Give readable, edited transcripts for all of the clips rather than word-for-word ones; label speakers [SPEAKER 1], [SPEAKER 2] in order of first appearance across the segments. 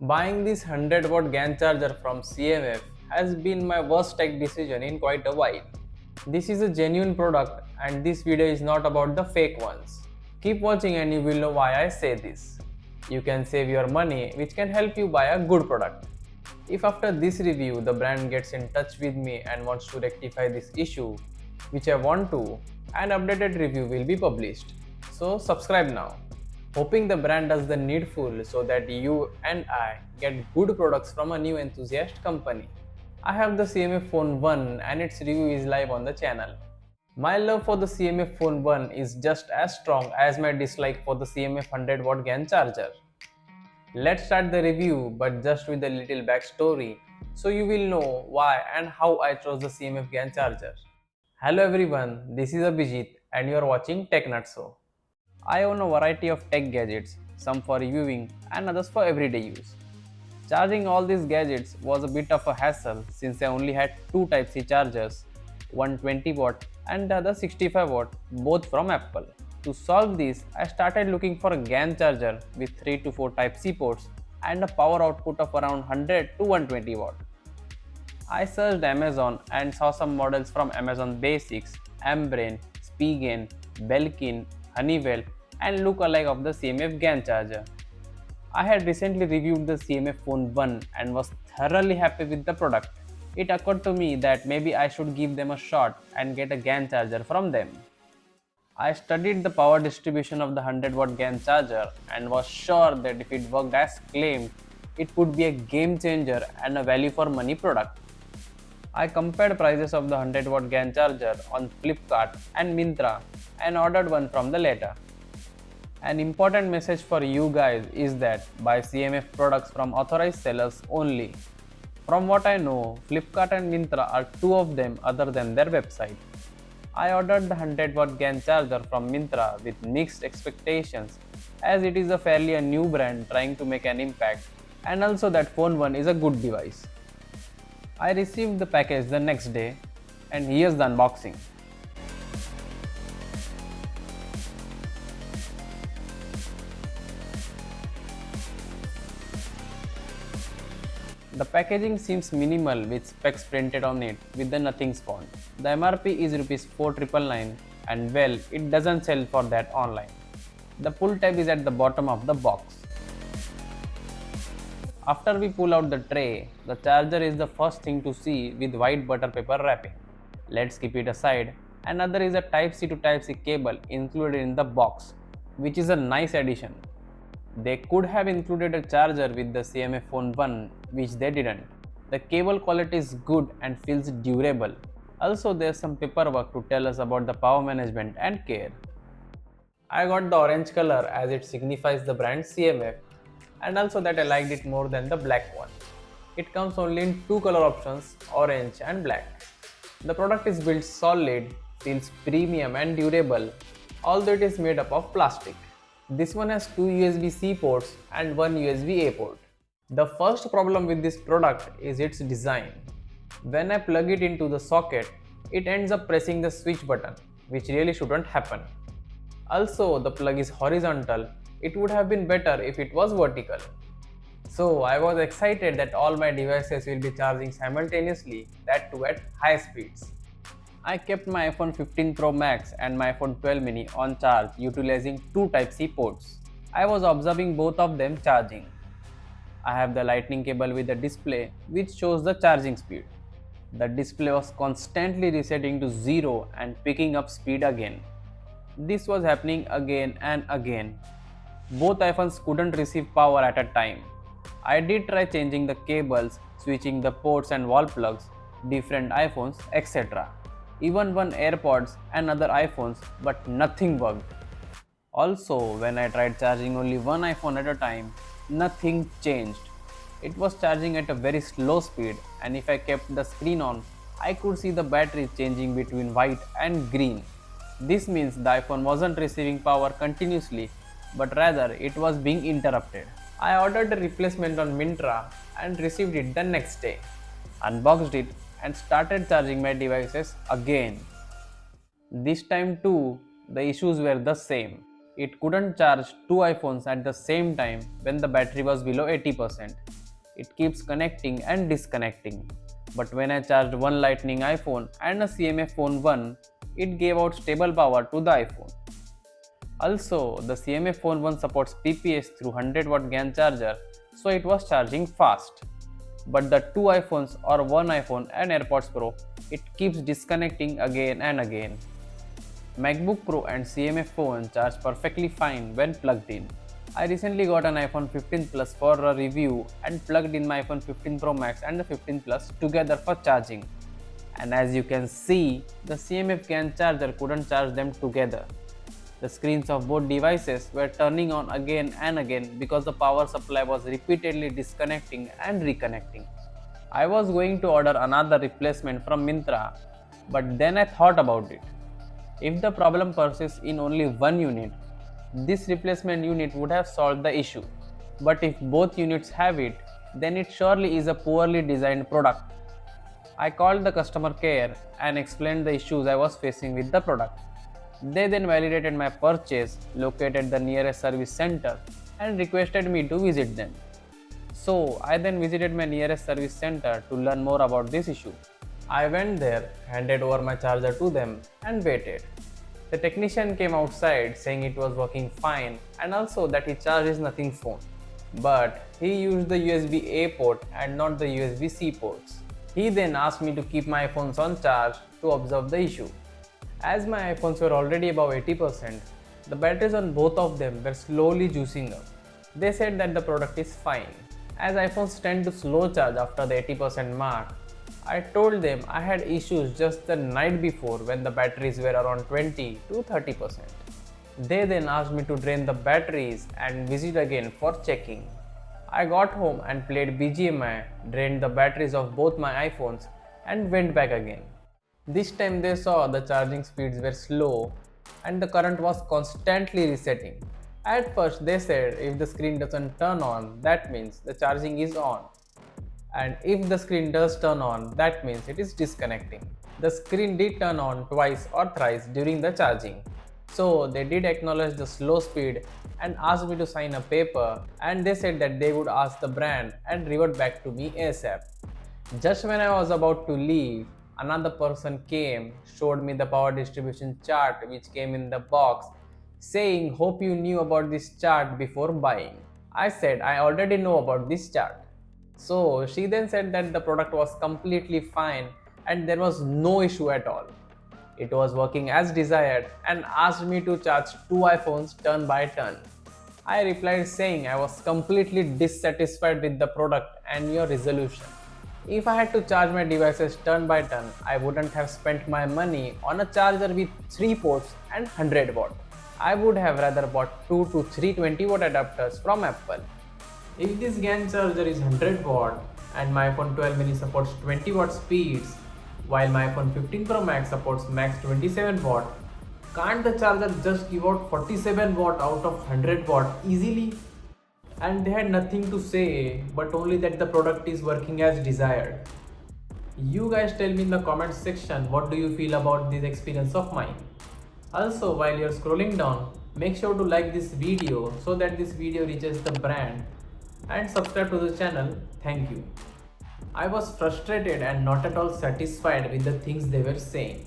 [SPEAKER 1] Buying this 100W GaN charger from CMF has been my worst tech decision in quite a while. This is a genuine product and this video is not about the fake ones. Keep watching and you will know why I say this. You can save your money, which can help you buy a good product. If after this review the brand gets in touch with me and wants to rectify this issue, which I want to, an updated review will be published. So subscribe now. Hoping the brand does the needful so that you and I get good products from a new enthusiast company. I have the CMF Phone 1 and its review is live on the channel. My love for the CMF Phone 1 is just as strong as my dislike for the CMF 100W GaN charger. Let's start the review, but just with a little backstory so you will know why and how I chose the CMF GaN charger. Hello everyone, this is Abhijit and you are watching TechNutso. I own a variety of tech gadgets, some for reviewing and others for everyday use. Charging all these gadgets was a bit of a hassle since I only had two Type-C chargers, one 20W and the other 65W, both from Apple. To solve this, I started looking for a GaN charger with 3 to 4 Type-C ports and a power output of around 100 to 120W. I searched Amazon and saw some models from Amazon Basics, Ambrain, Spigen, Belkin, Honeywell and look-alike of the CMF GaN charger. I had recently reviewed the CMF Phone 1 and was thoroughly happy with the product. It occurred to me that maybe I should give them a shot and get a GaN charger from them. I studied the power distribution of the 100W GaN charger and was sure that if it worked as claimed, it would be a game changer and a value for money product. I compared prices of the 100W GaN charger on Flipkart and Myntra and ordered one from the latter. An important message for you guys is that buy CMF products from authorized sellers only. From what I know, Flipkart and Myntra are two of them other than their website. I ordered the 100W GaN charger from Myntra with mixed expectations as it is a fairly a new brand trying to make an impact and also that Phone 1 is a good device. I received the package the next day and here's the unboxing. The packaging seems minimal with specs printed on it with the nothings font. The MRP is Rs 4999 and well, it doesn't sell for that online. The pull tab is at the bottom of the box. After we pull out the tray, the charger is the first thing to see with white butter paper wrapping. Let's keep it aside. Another is a Type-C to Type-C cable included in the box, which is a nice addition. They could have included a charger with the CMF Phone 1, which they didn't. The cable quality is good and feels durable. Also, there's some paperwork to tell us about the power management and care. I got the orange color as it signifies the brand CMF and also that I liked it more than the black one. It comes only in two color options, orange and black. The product is built solid, feels premium and durable, although it is made up of plastic. This one has two USB-C ports and one USB-A port. The first problem with this product is its design. When I plug it into the socket, it ends up pressing the switch button, which really shouldn't happen. Also, the plug is horizontal. It would have been better if it was vertical. So I was excited that all my devices will be charging simultaneously, that too at high speeds. I kept my iPhone 15 Pro Max and my iPhone 12 mini on charge utilizing two Type-C ports. I was observing both of them charging. I have the lightning cable with the display which shows the charging speed. The display was constantly resetting to 0 and picking up speed again. This was happening again and again. Both iPhones couldn't receive power at a time. I did try changing the cables, switching the ports and wall plugs, different iPhones, etc. Even one AirPods and other iPhones, but nothing worked. Also, when I tried charging only one iPhone at a time, nothing changed. It was charging at a very slow speed and if I kept the screen on, I could see the battery changing between white and green. This means the iPhone wasn't receiving power continuously, but rather it was being interrupted. I ordered a replacement on Myntra and received it the next day. Unboxed it and started charging my devices again. This time too, the issues were the same. It couldn't charge two iPhones at the same time when the battery was below 80%. It keeps connecting and disconnecting. But when I charged one Lightning iPhone and a CMF Phone 1, it gave out stable power to the iPhone. Also, the CMF Phone 1 supports PPS through 100W GaN charger, so it was charging fast. But the two iPhones or one iPhone and AirPods Pro, it keeps disconnecting again and again. MacBook Pro and CMF Phone charge perfectly fine when plugged in. I recently got an iPhone 15 Plus for a review and plugged in my iPhone 15 Pro Max and the 15 Plus together for charging. And as you can see, the CMF GaN charger couldn't charge them together. The screens of both devices were turning on again and again because the power supply was repeatedly disconnecting and reconnecting. I was going to order another replacement from Myntra, but then I thought about it. If the problem persists in only one unit, this replacement unit would have solved the issue. But if both units have it, then it surely is a poorly designed product. I called the customer care and explained the issues I was facing with the product. They then validated my purchase, located the nearest service center, and requested me to visit them. So I then visited my nearest service center to learn more about this issue. I went there, handed over my charger to them, and waited. The technician came outside saying it was working fine and also that he charged his nothing phone. But he used the USB-A port and not the USB-C ports. He then asked me to keep my iPhones on charge to observe the issue. As my iPhones were already above 80%, the batteries on both of them were slowly juicing up. They said that the product is fine. As iPhones tend to slow charge after the 80% mark, I told them I had issues just the night before when the batteries were around 20 to 30%. They then asked me to drain the batteries and visit again for checking. I got home and played BGMI, drained the batteries of both my iPhones and went back again. This time they saw the charging speeds were slow and the current was constantly resetting. At first they said if the screen doesn't turn on, that means the charging is on. And if the screen does turn on, that means it is disconnecting. The screen did turn on twice or thrice during the charging. So they did acknowledge the slow speed and asked me to sign a paper, and they said that they would ask the brand and revert back to me ASAP. Just when I was about to leave, another person came, showed me the power distribution chart which came in the box, saying hope you knew about this chart before buying. I said I already know about this chart. So she then said that the product was completely fine and there was no issue at all. It was working as desired and asked me to charge two iPhones turn by turn. I replied saying I was completely dissatisfied with the product and your resolution. If I had to charge my devices turn by turn, I wouldn't have spent my money on a charger with 3 ports and 100 watt. I would have rather bought 2 to 3 20 watt adapters from Apple. If this GaN charger is 100 watt and my iPhone 12 mini supports 20 watt speeds, while my iPhone 15 Pro Max supports max 27 watt, can't the charger just give out 47 watt out of 100 watt easily? And they had nothing to say but only that the product is working as desired. You guys tell me in the comment section what do you feel about this experience of mine. Also, while you're scrolling down, make sure to like this video so that this video reaches the brand, and subscribe to the channel. Thank you. I was frustrated and not at all satisfied with the things they were saying.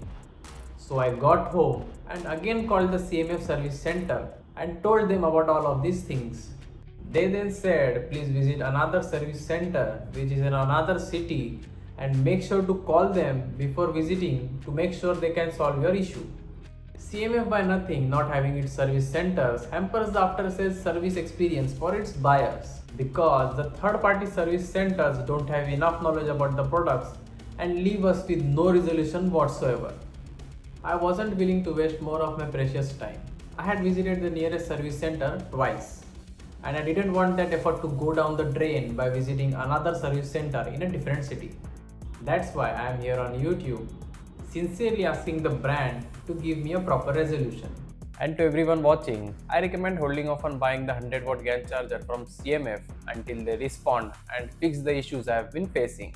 [SPEAKER 1] So I got home and again called the CMF service center and told them about all of these things. They then said please visit another service center which is in another city and make sure to call them before visiting to make sure they can solve your issue. CMF by nothing not having its service centers hampers the after sales service experience for its buyers because the third party service centers don't have enough knowledge about the products and leave us with no resolution whatsoever. I wasn't willing to waste more of my precious time. I had visited the nearest service center twice. And I didn't want that effort to go down the drain by visiting another service center in a different city. That's why I am here on YouTube, sincerely asking the brand to give me a proper resolution. And to everyone watching, I recommend holding off on buying the 100 watt GaN charger from CMF until they respond and fix the issues I have been facing.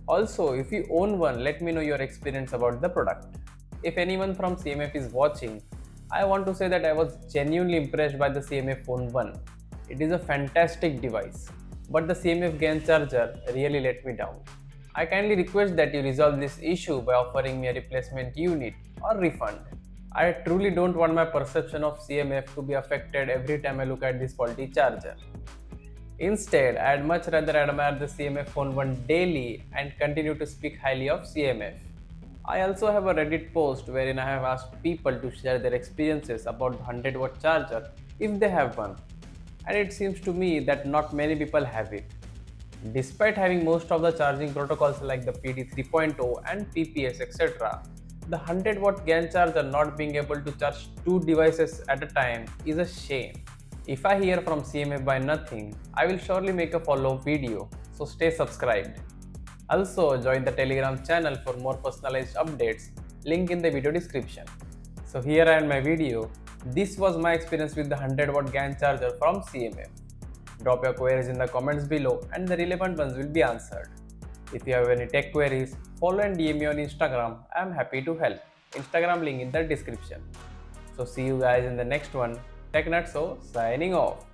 [SPEAKER 1] Also, if you own one, let me know your experience about the product. If anyone from CMF is watching, I want to say that I was genuinely impressed by the CMF Phone 1. It is a fantastic device, but the CMF GaN Charger really let me down. I kindly request that you resolve this issue by offering me a replacement unit or refund. I truly don't want my perception of CMF to be affected every time I look at this faulty charger. Instead, I'd much rather admire the CMF Phone 1 daily and continue to speak highly of CMF. I also have a Reddit post wherein I have asked people to share their experiences about the 100-watt charger if they have one, and it seems to me that not many people have it. Despite having most of the charging protocols like the PD 3.0 and PPS etc., the 100-watt GaN charger not being able to charge two devices at a time is a shame. If I hear from CMF by nothing, I will surely make a follow-up video, so stay subscribed. Also join the Telegram channel for more personalized updates, link in the video description. So here I end my video. This was my experience with the 100-watt GaN charger from CMF. Drop your queries in the comments below and the relevant ones will be answered. If you have any tech queries, follow and DM me on Instagram. I am happy to help. Instagram link in the description. So see you guys in the next one. TechNutso signing off.